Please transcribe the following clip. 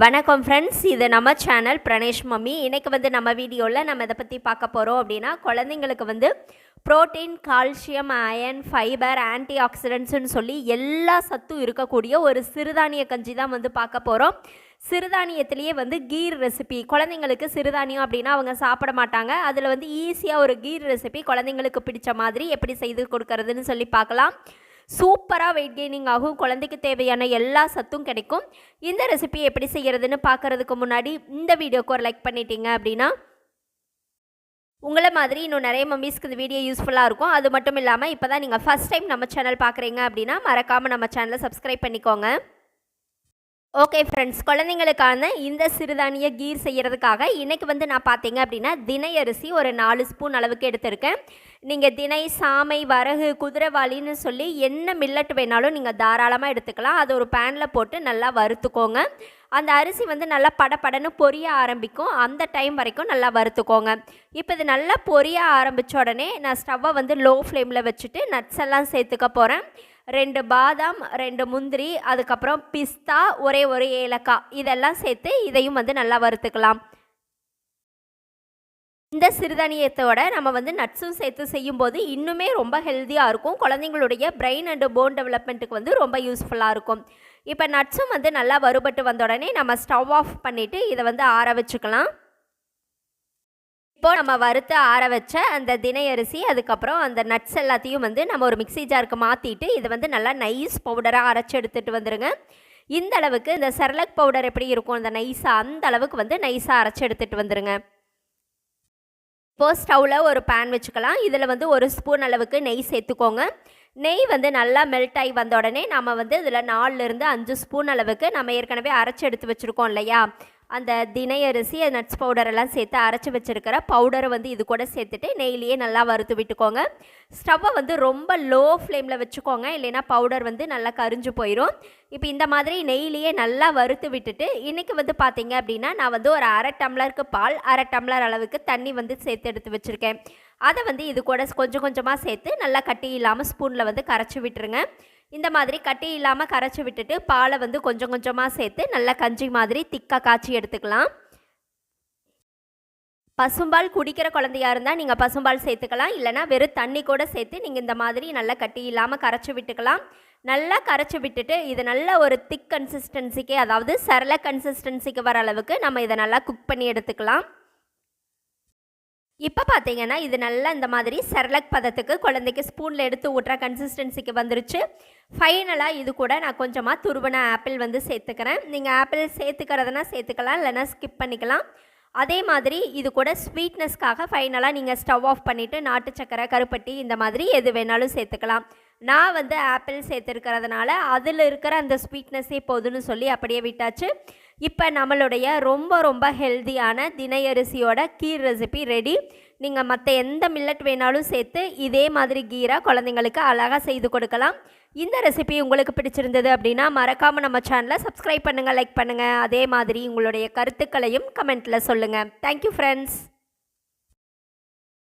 வணக்கம் ஃப்ரெண்ட்ஸ், இது நம்ம சேனல் பிரணேஷ் மம்மி. இன்றைக்கி வந்து நம்ம வீடியோவில் நம்ம இதை பற்றி பார்க்க போகிறோம் அப்படின்னா, குழந்தைங்களுக்கு வந்து protein, calcium, iron, fibre, anti ஆக்சிடென்ட்ஸ்னு சொல்லி எல்லா சத்தும் இருக்கக்கூடிய ஒரு சிறுதானிய கஞ்சி தான் வந்து பார்க்க போகிறோம். சிறுதானியத்திலேயே வந்து கீர் ரெசிபி. குழந்தைங்களுக்கு சிறுதானியம் அப்படின்னா அவங்க சாப்பிட மாட்டாங்க. அதில் வந்து ஈஸியாக ஒரு கீர் ரெசிபி குழந்தைங்களுக்கு பிடிச்ச மாதிரி எப்படி செய்து கொடுக்கறதுன்னு சொல்லி பார்க்கலாம். சூப்பராக வெயிட் கெய்னிங் ஆகும். குழந்தைக்கு தேவையான எல்லா சத்தும் கிடைக்கும். இந்த ரெசிபி எப்படி செய்கிறதுன்னு பார்க்குறதுக்கு முன்னாடி இந்த வீடியோக்கு ஒரு லைக் பண்ணிட்டீங்க அப்படின்னா உங்களை மாதிரி இன்னும் நிறைய மம்மிஸ்க்கு இந்த வீடியோ யூஸ்ஃபுல்லாக இருக்கும். அது மட்டும் இல்லாமல் இப்போ தான் நீங்கள் ஃபஸ்ட் டைம் நம்ம சேனல் பார்க்குறீங்க அப்படின்னா மறக்காமல் நம்ம சேனலை சப்ஸ்கிரைப் பண்ணிக்கோங்க. ஓகே ஃப்ரெண்ட்ஸ், குழந்தைங்களுக்கான இந்த சிறுதானிய கீர் செய்கிறதுக்காக இன்றைக்கி வந்து நான் பார்த்தீங்க அப்படின்னா தினை அரிசி ஒரு 4 ஸ்பூன் அளவுக்கு எடுத்திருக்கேன். நீங்கள் தினை, சாமை, வரகு, குதிரைவாளின்னு சொல்லி என்ன மில்லட் வேணாலும் நீங்கள் தாராளமாக எடுத்துக்கலாம். அது ஒரு பேனில் போட்டு நல்லா வறுத்துக்கோங்க. அந்த அரிசி வந்து நல்லா படப்படன்னு பொரிய ஆரம்பிக்கும். அந்த டைம் வரைக்கும் நல்லா வறுத்துக்கோங்க. இப்போ இது நல்லா பொரிய ஆரம்பித்த உடனே நான் ஸ்டவ்வை வந்து லோ ஃப்ளேமில் வச்சுட்டு நட்ஸ் எல்லாம் சேர்த்துக்க போகிறேன். 2 பாதாம், 2 முந்திரி, அதுக்கப்புறம் பிஸ்தா, ஒரே ஒரு ஏலக்காய், இதெல்லாம் சேர்த்து இதையும் வந்து நல்லா வறுத்துக்கலாம். இந்த சிறுதானியத்தோட நம்ம வந்து நட்ஸும் சேர்த்து செய்யும்போது இன்னுமே ரொம்ப ஹெல்த்தியாக இருக்கும். குழந்தைங்களுடைய பிரெயின் அண்டு போன் டெவலப்மெண்ட்டுக்கு வந்து ரொம்ப யூஸ்ஃபுல்லாக இருக்கும். இப்போ நட்ஸும் வந்து நல்லா வறுபட்டு வந்த உடனே நம்ம ஸ்டவ் ஆஃப் பண்ணிவிட்டு இதை வந்து ஆற வச்சுக்கலாம். இப்போ நம்ம வறுத்து ஆற வச்ச அந்த தினை அரிசி, அதுக்கப்புறம் அந்த நட்ஸ் எல்லாத்தையும் வந்து நம்ம ஒரு மிக்ஸி ஜாருக்கு மாற்றிட்டு இதை வந்து நல்லா நைஸ் பவுடராக அரைச்சி எடுத்துகிட்டு வந்துடுங்க. இந்த அளவுக்கு இந்த செர்லக் பவுடர் எப்படி இருக்கும் அந்த நைஸாக, அந்த அளவுக்கு வந்து நைஸாக அரைச்சி எடுத்துகிட்டு வந்துடுங்க. இப்போது ஸ்டவ்வில் ஒரு பேன் வச்சுக்கலாம். இதில் வந்து 1 ஸ்பூன் அளவுக்கு நெய் சேர்த்துக்கோங்க. நெய் வந்து நல்லா மெல்ட் ஆகி வந்த உடனே நம்ம வந்து இதில் 4லேருந்து 5 ஸ்பூன் அளவுக்கு நம்ம ஏற்கனவே அரைச்சி எடுத்து வச்சுருக்கோம் இல்லையா, அந்த தினை அரிசி, நட்ஸ் பவுடர் எல்லாம் சேர்த்து அரைச்சி வச்சுருக்கிற பவுடரை வந்து இது கூட சேர்த்துட்டு நெய்லியே நல்லா வறுத்து விட்டுக்கோங்க. ஸ்டவ்வை வந்து ரொம்ப லோ ஃப்ளேமில் வச்சுக்கோங்க, இல்லைன்னா பவுடர் வந்து நல்லா கரிஞ்சு போயிடும். இப்போ இந்த மாதிரி நெய்லியே நல்லா வறுத்து விட்டுட்டு இன்றைக்கி வந்து பார்த்திங்க அப்படின்னா நான் வந்து ஒரு 1/2 டம்ளருக்கு பால், 1/2 டம்ளர் அளவுக்கு தண்ணி வந்து சேர்த்து எடுத்து வச்சுருக்கேன். அதை வந்து இது கூட கொஞ்சம் கொஞ்சமாக சேர்த்து நல்லா கட்டி இல்லாமல் ஸ்பூனில் வந்து கரைச்சி விட்டுருங்க. இந்த மாதிரி கட்டி இல்லாமல் கரைச்சி விட்டுட்டு பாலை வந்து கொஞ்சம் கொஞ்சமாக சேர்த்து நல்லா கஞ்சி மாதிரி திக்காக காய்ச்சி எடுத்துக்கலாம். பசும்பால் குடிக்கிற குழந்தையாக இருந்தால் நீங்கள் பசும்பால் சேர்த்துக்கலாம், இல்லைனா வெறும் தண்ணி கூட சேர்த்து நீங்கள் இந்த மாதிரி நல்லா கட்டி இல்லாமல் கரைச்சி விட்டுக்கலாம். நல்லா கரைச்சி விட்டுட்டு இது நல்ல ஒரு திக் கன்சிஸ்டன்சிக்கு, அதாவது சரள கன்சிஸ்டன்சிக்கு வர அளவுக்கு நம்ம இதை நல்லா குக் பண்ணி எடுத்துக்கலாம். இப்போ பார்த்தீங்கன்னா இது நல்லா இந்த மாதிரி செர்லக் பதத்துக்கு குழந்தைக்கு ஸ்பூனில் எடுத்து ஊட்டுற கன்சிஸ்டன்சிக்கு வந்துருச்சு. ஃபைனலாக இது கூட நான் கொஞ்சமாக துருவன ஆப்பிள் வந்து சேர்த்துக்கிறேன். நீங்கள் ஆப்பிள் சேர்த்துக்கிறதுனா சேர்த்துக்கலாம், இல்லைனா ஸ்கிப் பண்ணிக்கலாம். அதே மாதிரி இது கூட ஸ்வீட்னஸ்க்காக ஃபைனலாக நீங்கள் ஸ்டவ் ஆஃப் பண்ணிவிட்டு நாட்டு சக்கரை, கருப்பட்டி இந்த மாதிரி எது வேணாலும் சேர்த்துக்கலாம். நான் வந்து ஆப்பிள் சேர்த்துருக்கிறதுனால அதில் இருக்கிற அந்த ஸ்வீட்னஸே போதுன்னு சொல்லி அப்படியே விட்டாச்சு. இப்போ நம்மளுடைய ரொம்ப ரொம்ப ஹெல்த்தியான தினை அரிசியோட கீர் ரெசிபி ரெடி. நீங்கள் மற்ற எந்த மில்லட் வேணாலும் சேர்த்து இதே மாதிரி கீராக குழந்தைங்களுக்கு அழகாக செய்து கொடுக்கலாம். இந்த ரெசிபி உங்களுக்கு பிடிச்சிருந்தது அப்படின்னா மறக்காமல் நம்ம சேனலை சப்ஸ்கிரைப் பண்ணுங்கள், லைக் பண்ணுங்கள். அதே மாதிரி உங்களுடைய கருத்துக்களையும் கமெண்ட்டில் சொல்லுங்கள். Thank you friends.